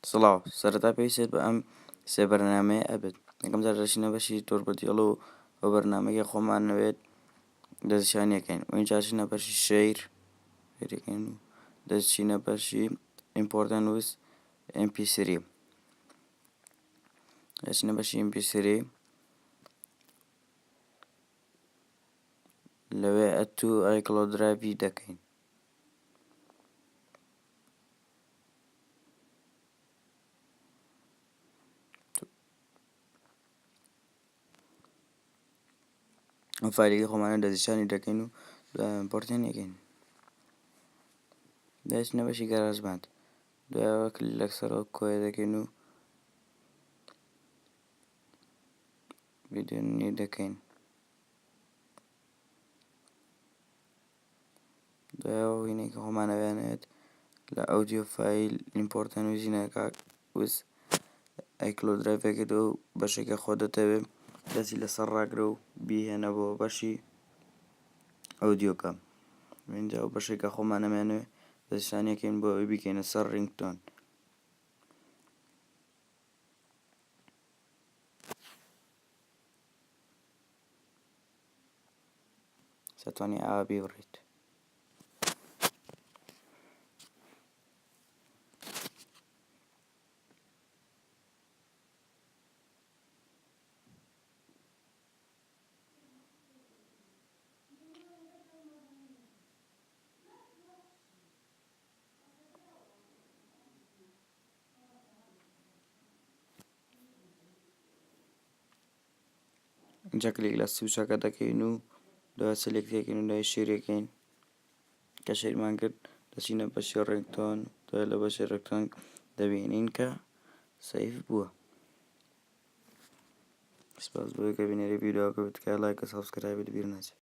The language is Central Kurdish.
سڵاو سەرەتا پێویست بە ئەم سێ بەرنامەیە ئەبێت. یەکەم جار دەچینە بەشی تۆڕبەتیەڵە و ئەو بەرنامەیە خۆمان نەوێت دەستنیشانیەکەین و اینجا چینە بەشی شەیر فێرەکەین و دەچینە بەشی ئیمپۆرتەن وس MP3 دەچینە بەشی MP3 لەوێ ئەتو ئایکڵۆد دراڤی دەکەین. ئەم فایلێکی خۆمانە دەستنیشانی دەکەین و ئیمپۆرتێنیەکەین. دەچینە بەشی گەراژباند دوایەوە کلیک لەسەرەوە کۆیە دەکەین و ڤیدیۆ نوێی دەکەین. دوایەوە وینەی کە خۆمان ئەوێنێت لە ئەودیۆ فایل ئیمپۆرتەن وزینەکە وس ئایکڵۆد دراڤێکێتەوە و بەشێکە خۆ دەتەوێت دەستی لەسەر ڕاگرە و بیهێنە بۆ بەشی ئەودیۆکە. اینجا و بەشێکە خۆمان ئەمێنێ دەستنیشانیەکەین بۆ ئەوەی بیکەینە سەر ringtone. دەتوانێت ئاوا بیبڕیت. اینجا کلیک لە سویچەکە دەکەین و دوای سلێکتەکەین و دوای شێریەکەین کە شێرمان کرد دەچینە بەشی ringtone دوای لە بەشی ringtone دەبینین کە سەیف بووە. سپاس بۆ ئەوەی کە بینەری ڤیدیۆکە بتکە لایک و سابسکرایبت بیر نەچێت.